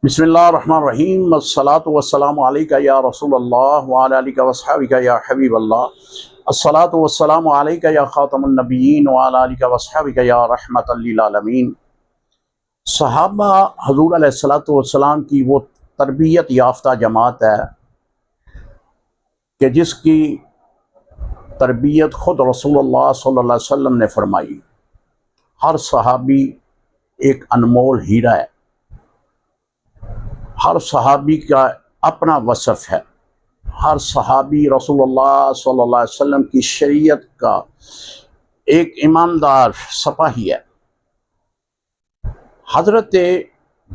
بسم اللہ الرحمن الرحیم، الصلاۃ والسلام علیکہ یا رسول اللہ وعلی آلہ وصحبہ یا حبیب اللہ، الصلاۃ والسلام علیکہ یا خاتم النبیین وعلی آلہ وصحبہ یا رحمۃ للعالمین۔ صحابہ حضور علیہ الصلاۃ والسلام کی وہ تربیت یافتہ جماعت ہے کہ جس کی تربیت خود رسول اللہ صلی اللہ علیہ وسلم نے فرمائی۔ ہر صحابی ایک انمول ہیرا ہے، ہر صحابی کا اپنا وصف ہے، ہر صحابی رسول اللہ صلی اللہ علیہ وسلم کی شریعت کا ایک ایماندار سپاہی ہے۔ حضرت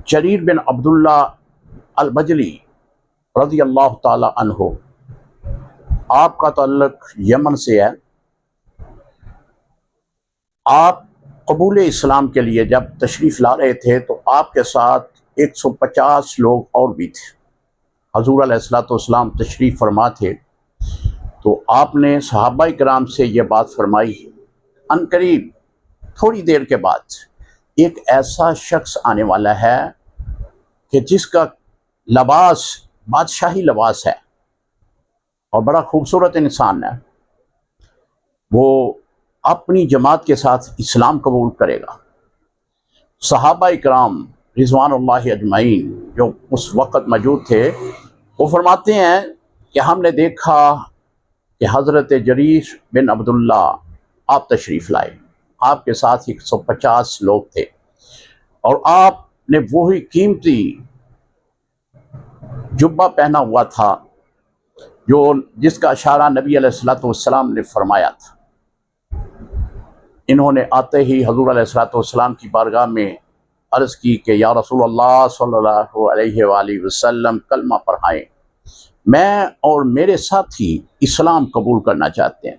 جریر بن عبداللہ البجلی رضی اللہ تعالی عنہ، آپ کا تعلق یمن سے ہے۔ آپ قبول اسلام کے لیے جب تشریف لا رہے تھے تو آپ کے ساتھ 150 لوگ اور بھی تھے۔ حضور علیہ الصلوۃ والسلام تشریف فرما تھے تو آپ نے صحابہ کرام سے یہ بات فرمائی، ان قریب تھوڑی دیر کے بعد ایک ایسا شخص آنے والا ہے کہ جس کا لباس بادشاہی لباس ہے اور بڑا خوبصورت انسان ہے، وہ اپنی جماعت کے ساتھ اسلام قبول کرے گا۔ صحابہ کرام رضوان اللہ اجمعین جو اس وقت موجود تھے، وہ فرماتے ہیں کہ ہم نے دیکھا کہ حضرت جریر بن عبداللہ آپ تشریف لائے، آپ کے ساتھ 150 لوگ تھے اور آپ نے وہی قیمتی جبہ پہنا ہوا تھا جس کا اشارہ نبی علیہ الصلوۃ والسلام نے فرمایا تھا۔ انہوں نے آتے ہی حضور علیہ الصلوۃ والسلام کی بارگاہ میں عرض کی کہ یا رسول اللہ صلی اللہ علیہ وآلہ وسلم کلمہ پڑھائیں، میں اور میرے ساتھی اسلام قبول کرنا چاہتے ہیں۔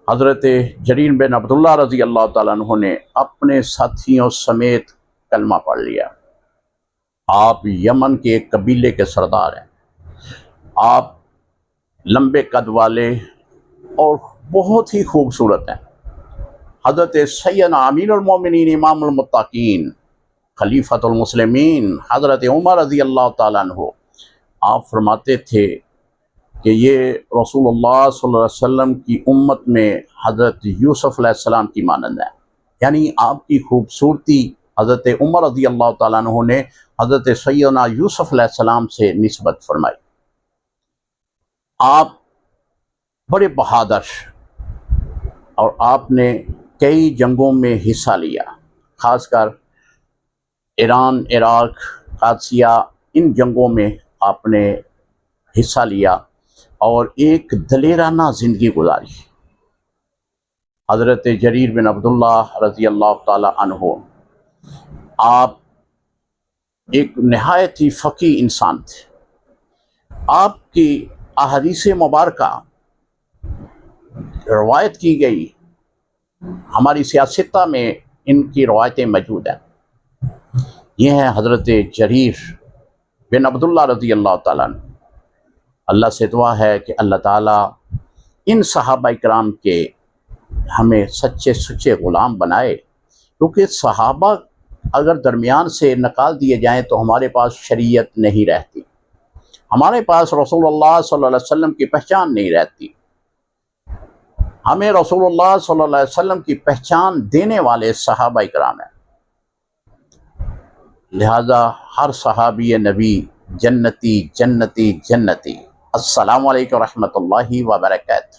حضرت جریر بن عبداللہ رضی اللہ تعالیٰ عنہ نے اپنے ساتھیوں سمیت کلمہ پڑھ لیا۔ آپ یمن کے ایک قبیلے کے سردار ہیں، آپ لمبے قد والے اور بہت ہی خوبصورت ہیں۔ حضرت سیدنا امیر المومنین امام المتقین خلیفۃ المسلمین حضرت عمر رضی اللہ تعالیٰ عنہ، آپ فرماتے تھے کہ یہ رسول اللہ صلی اللہ علیہ وسلم کی امت میں حضرت یوسف علیہ السلام کی مانند ہے، یعنی آپ کی خوبصورتی حضرت عمر رضی اللہ تعالیٰ عنہ نے حضرت سیدنا یوسف علیہ السلام سے نسبت فرمائی۔ آپ بڑے بہادر اور آپ نے کئی جنگوں میں حصہ لیا، خاص کر ایران، عراق، قادسیہ، ان جنگوں میں آپ نے حصہ لیا اور ایک دلیرانہ زندگی گزاری۔ حضرت جریر بن عبداللہ رضی اللہ تعالی عنہ، آپ ایک نہایت ہی فقیہ انسان تھے۔ آپ کی احادیث مبارکہ روایت کی گئی، ہماری سیاستہ میں ان کی روایتیں موجود ہیں۔ یہ ہیں حضرت جریر بن عبداللہ رضی اللہ تعالیٰ عنہ۔ اللہ سے دعا ہے کہ اللہ تعالیٰ ان صحابہ کرام کے ہمیں سچے سچے غلام بنائے، کیونکہ صحابہ اگر درمیان سے نکال دیے جائیں تو ہمارے پاس شریعت نہیں رہتی، ہمارے پاس رسول اللہ صلی اللہ علیہ وسلم کی پہچان نہیں رہتی۔ ہمیں رسول اللہ صلی اللہ علیہ وسلم کی پہچان دینے والے صحابہ کرام ہیں، لہذا ہر صحابی نبی جنتی جنتی جنتی۔ السلام علیکم ورحمۃ اللہ وبرکاتہ۔